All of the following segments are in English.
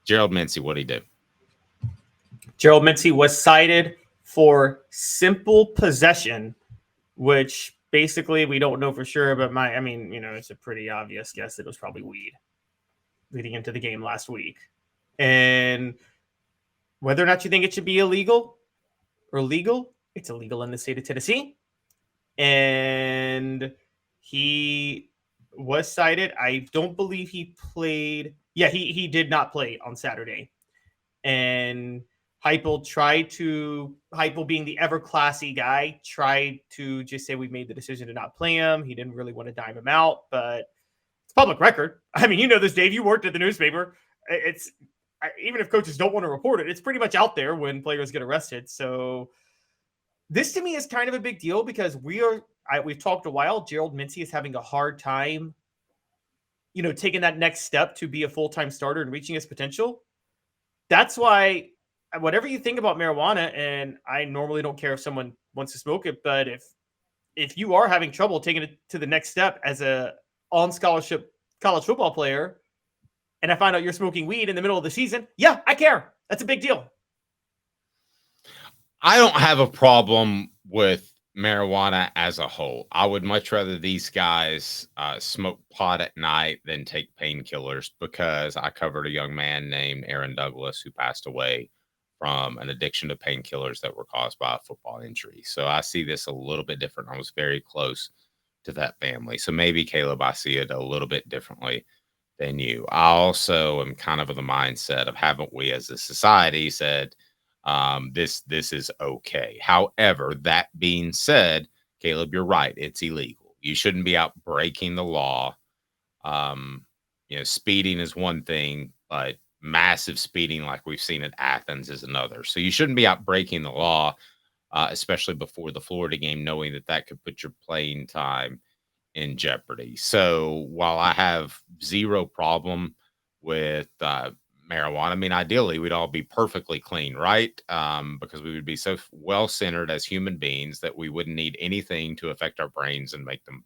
Gerald Mincey, what'd he do? Gerald Mincey was cited for simple possession, which basically we don't know for sure, but it's a pretty obvious guess that it was probably weed leading into the game last week. And whether or not you think it should be illegal or legal, it's illegal in the state of Tennessee. And he was cited. I don't believe he played. Yeah, he did not play on Saturday. And Heupel being the ever classy guy, tried to just say we made the decision to not play him. He didn't really want to dime him out, but it's public record. I mean, you know this, Dave. You worked at the newspaper. It's even if coaches don't want to report it, it's pretty much out there when players get arrested. So this to me is kind of a big deal because we've talked a while. Gerald Mincey is having a hard time, taking that next step to be a full-time starter and reaching his potential. That's why whatever you think about marijuana, and I normally don't care if someone wants to smoke it, but if you are having trouble taking it to the next step as a on-scholarship college football player, and I find out you're smoking weed in the middle of the season, yeah, I care. That's a big deal. I don't have a problem with marijuana as a whole. I would much rather these guys smoke pot at night than take painkillers, because I covered a young man named Aaron Douglas who passed away from an addiction to painkillers that were caused by a football injury. So I see this a little bit different. I was very close to that family. So maybe, Caleb, I see it a little bit differently than you. I also am kind of in the mindset of, haven't we as a society said, this is okay. However, that being said, Caleb, you're right. It's illegal. You shouldn't be out breaking the law. Speeding is one thing, but massive speeding like we've seen at Athens is another. So you shouldn't be out breaking the law, especially before the Florida game, knowing that could put your playing time in jeopardy. So while I have zero problem with marijuana, I mean, ideally we'd all be perfectly clean, right? Because we would be so well centered as human beings that we wouldn't need anything to affect our brains and make them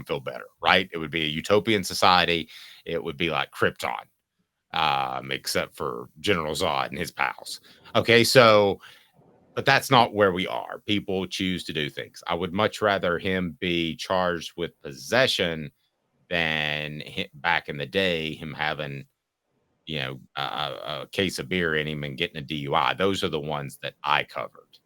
feel better, right? It would be a utopian society. It would be like Krypton, except for General Zod and his pals. Okay, so, but that's not where we are. People choose to do things. I would much rather him be charged with possession than back in the day, him having, a case of beer in him and getting a DUI. Those are the ones that I covered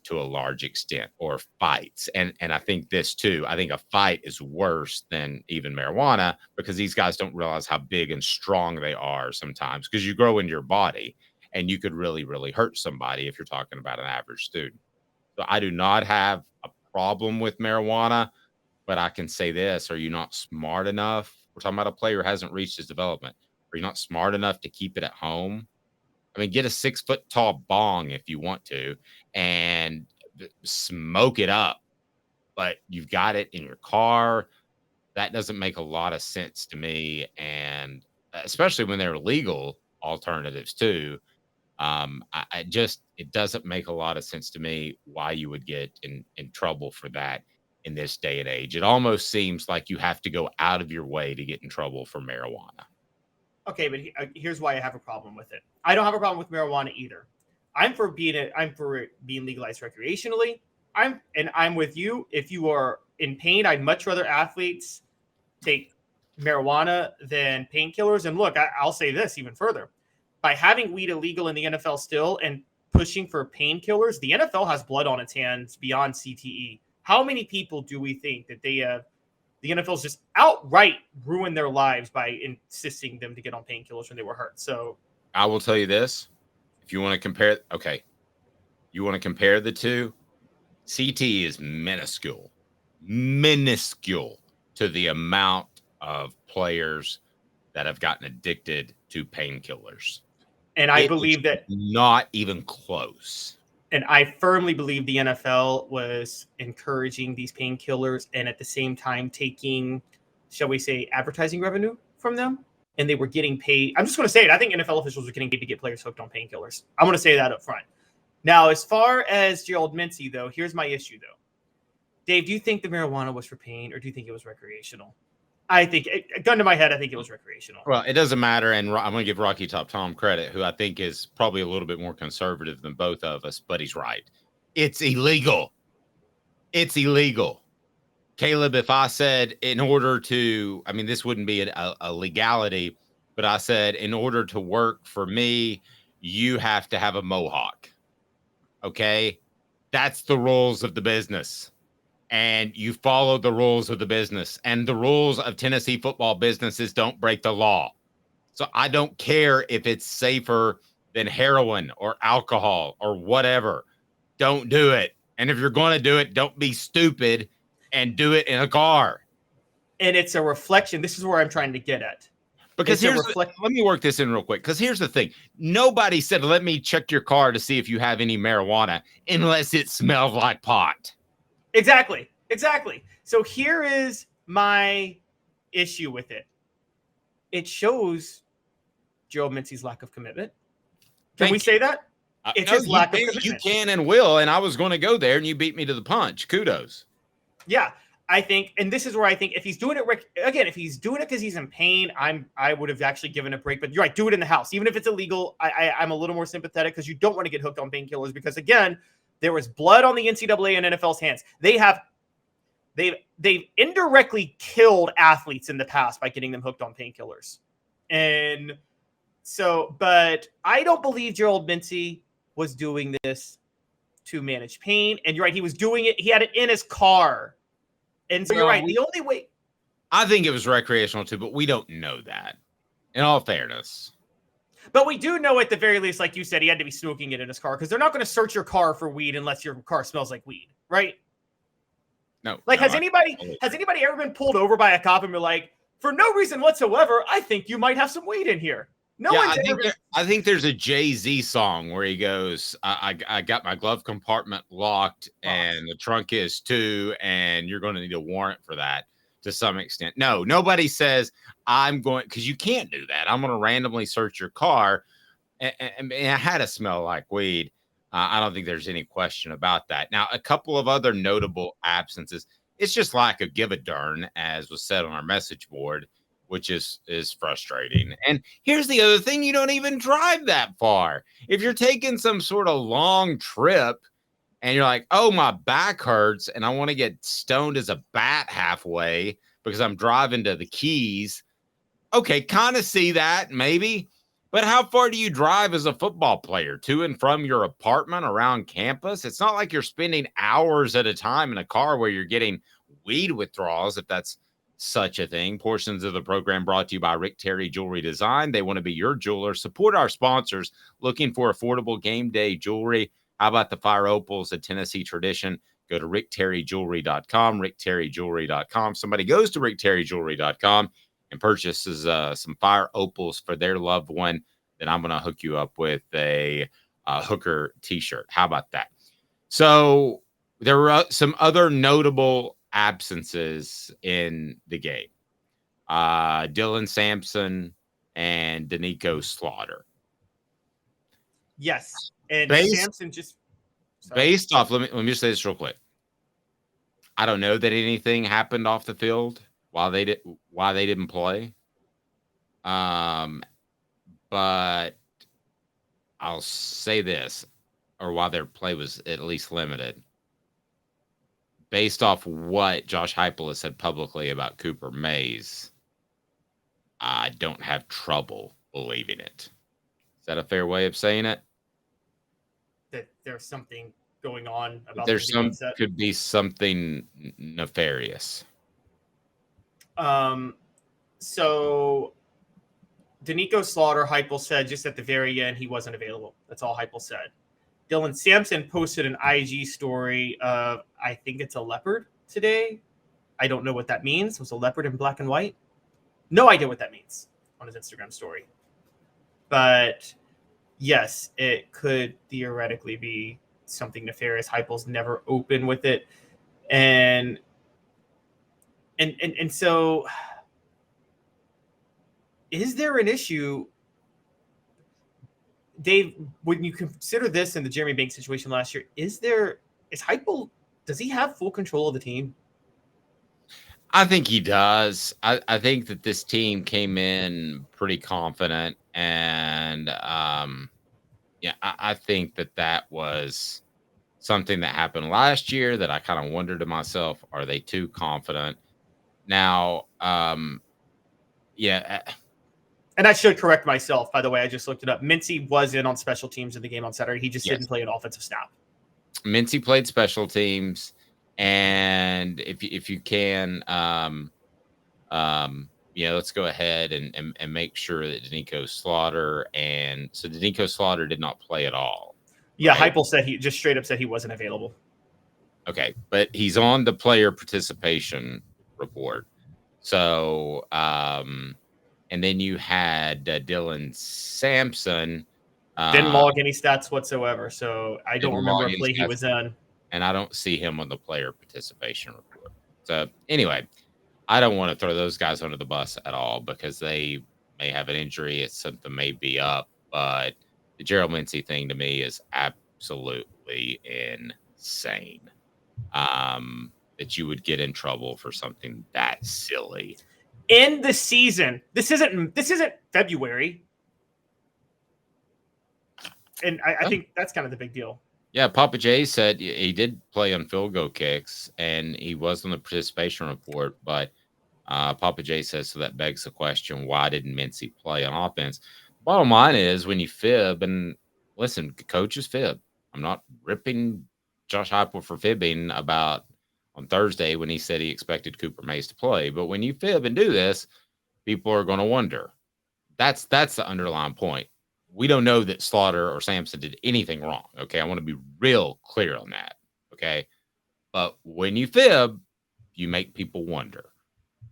to a large extent, or fights. And I think this too, I think a fight is worse than even marijuana, because these guys don't realize how big and strong they are sometimes, because you grow into your body and you could really, really hurt somebody if you're talking about an average student. So I do not have a problem with marijuana, but I can say this: are you not smart enough? We're talking about a player who hasn't reached his development. Are you not smart enough to keep it at home? I mean, get a 6-foot tall bong if you want to and smoke it up, but you've got it in your car. That doesn't make a lot of sense to me. And especially when they're legal alternatives too. It doesn't make a lot of sense to me why you would get in trouble for that in this day and age. It almost seems like you have to go out of your way to get in trouble for marijuana. Okay, but here's why I have a problem with it. I don't have a problem with marijuana either. I'm for being legalized recreationally. I'm with you. If you are in pain, I'd much rather athletes take marijuana than painkillers. And look, I'll say this even further. By having weed illegal in the NFL still and pushing for painkillers, the NFL has blood on its hands beyond CTE. How many people do we think that the NFL's just outright ruined their lives by insisting them to get on painkillers when they were hurt? So I will tell you this. If you want to compare, you want to compare the two, CTE is minuscule to the amount of players that have gotten addicted to painkillers. And I believe that not even close. And I firmly believe the NFL was encouraging these painkillers and at the same time taking, shall we say, advertising revenue from them. And they were getting paid. I'm just going to say it. I think NFL officials were getting paid to get players hooked on painkillers. I'm going to say that up front. Now, as far as Gerald Mincey, though, here's my issue, though. Dave, do you think the marijuana was for pain, or do you think it was recreational? I think, gun to my head, I think it was recreational. Well, it doesn't matter, and I'm going to give Rocky Top Tom credit, who I think is probably a little bit more conservative than both of us, but he's right. It's illegal. It's illegal. Caleb, if I said in order to, I mean, this wouldn't be a legality, but I said in order to work for me, you have to have a mohawk. Okay? That's the rules of the business. And you follow the rules of the business. And the rules of Tennessee football businesses don't break the law. So I don't care if it's safer than heroin or alcohol or whatever. Don't do it. And if you're going to do it, don't be stupid and do it in a car. And it's a reflection. This is where I'm trying to get at. Because let me work this in real quick. Because here's the thing. Nobody said, let me check your car to see if you have any marijuana unless it smells like pot. Exactly. So here is my issue with it. It shows Gerald Mincey's lack of commitment. Can we say that? It's his lack of commitment. You can and will, and I was going to go there, and you beat me to the punch. Kudos. Yeah, I think, and this is where I think if he's doing it, if he's doing it because he's in pain, I would have actually given a break. But you're right, do it in the house, even if it's illegal. I'm a little more sympathetic because you don't want to get hooked on painkillers because again, there was blood on the NCAA and NFL's hands. They've indirectly killed athletes in the past by getting them hooked on painkillers, and so, but I don't believe Gerald Mincey was doing this to manage pain. And you're right, he was doing it. He had it in his car. And so you're right. The only way. I think it was recreational too, but we don't know that in all fairness. But we do know at the very least, like you said, he had to be smoking it in his car because they're not going to search your car for weed unless your car smells like weed. Right. No. Like, has anybody ever been pulled over by a cop and be like, for no reason whatsoever, I think you might have some weed in here? No one's I think there's a Jay-Z song where he goes, I got my glove compartment locked and the trunk is too, and you're going to need a warrant for that to some extent. No, nobody says I'm going, because you can't do that. I'm going to randomly search your car and it had to smell like weed. I don't think there's any question about that. Now, a couple of other notable absences. It's just lack of give a darn, as was said on our message board, which is frustrating. And here's the other thing. You don't even drive that far. If you're taking some sort of long trip and you're like, oh, my back hurts and I want to get stoned as a bat halfway because I'm driving to the Keys. Okay, kind of see that maybe. But how far do you drive as a football player? To and from your apartment around campus? It's not like you're spending hours at a time in a car where you're getting weed withdrawals, if that's such a thing. Portions of the program brought to you by Rick Terry Jewelry Design. They want to be your jeweler. Support our sponsors. Looking for affordable game day jewelry? How about the Fire Opals, a Tennessee tradition? Go to rickterryjewelry.com, rickterryjewelry.com. Somebody goes to rickterryjewelry.com and purchases some Fire Opals for their loved one, then I'm going to hook you up with a hooker t-shirt. How about that? So there were some other notable absences in the game. Dylan Sampson and Doneiko Slaughter. Yes. And Sampson just... Based off, let me just say this real quick. I don't know that anything happened off the field why they didn't play. But I'll say this, or why their play was at least limited. Based off what Josh Heupel has said publicly about Cooper Mays, I don't have trouble believing it. Is that a fair way of saying it? That there's something going on about could be something nefarious. So Doneiko Slaughter, Heupel said just at the very end he wasn't available. That's all Heupel said. Dylan Sampson posted an IG story of, I think it's a leopard today. I don't know what that means. It was a leopard in black and white. No idea what that means on his Instagram story. But yes, it could theoretically be something nefarious. Heupel's never open with it. And so is there an issue, Dave, when you consider this and the Jeremy Banks situation last year, is Heupel, does he have full control of the team? I think he does. I think that this team came in pretty confident, and yeah, I think that that was something that happened last year that I kind of wondered to myself: Are they too confident now? Yeah, And I should correct myself, by the way. I just looked it up. Mincey was in on special teams in the game on Saturday. He just didn't yes. play an offensive snap. Mincy played special teams, and if you can, yeah, let's go ahead and make sure that Doneiko Slaughter and so Doneiko Slaughter did not play at all, Yeah, right? Heupel said he just straight up said he wasn't available. Okay, but he's on the player participation report. So, and then you had Dylan Sampson. Didn't Uh, log any stats whatsoever, so I don't didn't log remember a any play he stats, was in. and I don't see him on the player participation report. So, anyway, I don't want to throw those guys under the bus at all because they may have an injury. It's something may be up, but the Gerald Mincey thing to me is absolutely insane. That you would get in trouble for something that silly. In the season, this isn't February, and I Oh, think that's kind of the big deal. yeah, Papa J said he did play on field goal kicks and he was on the participation report, but Papa J says so that begs the question: Why didn't Mincy play on offense? Bottom line is when you fib, and listen, coaches fib. I'm not ripping Josh Heupel for fibbing about on Thursday when he said he expected Cooper Mays to play, but when you fib and do this, people are going to wonder. That's the underlying point. We don't know that Slaughter or Sampson did anything wrong. Okay, I want to be real clear on that. Okay, but when you fib, you make people wonder.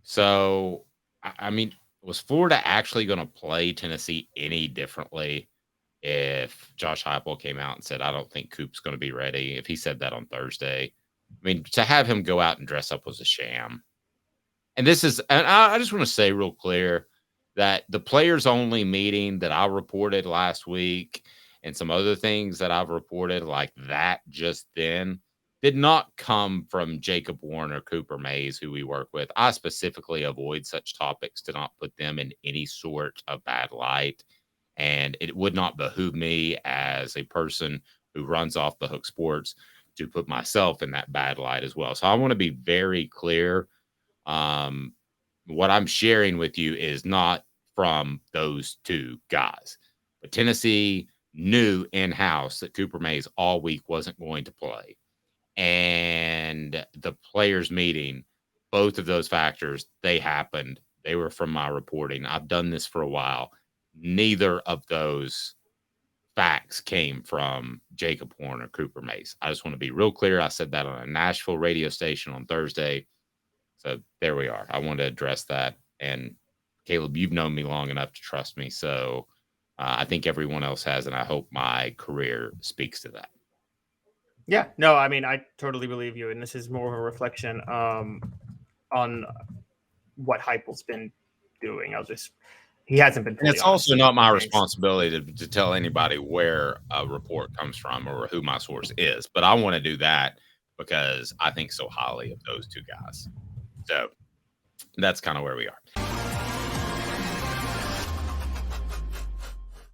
So, I mean, was Florida actually going to play Tennessee any differently if Josh Heupel came out and said, I don't think Coop's going to be ready? If he said that on Thursday, I mean, to have him go out and dress up was a sham. And this is, and I just want to say real clear that the players only meeting that I reported last week and some other things that I've reported like that just then did not come from Jacob Warren or Cooper Mays, who we work with. I specifically avoid such topics to not put them in any sort of bad light. And it would not behoove me as a person who runs off the hook sports to put myself in that bad light as well. So I want to be very clear. um, what I'm sharing with you is not from those two guys. But Tennessee knew in house that Cooper Mays all week wasn't going to play. And the players' meeting, both of those factors, they happened. They were from my reporting. I've done this for a while. Neither of those facts came from Jacob Horn or Cooper Mays. I just want to be real clear. I said that on a Nashville radio station on Thursday. So there we are. I want to address that. And Caleb, you've known me long enough to trust me. So I think everyone else has, and I hope my career speaks to that. Yeah, no, I mean, I totally believe you, and this is more of a reflection on what Heupel's been doing. He hasn't been And fully it's honest. also not my responsibility to tell anybody where a report comes from or who my source is, but I want to do that because I think so highly of those two guys. So that's kind of where we are.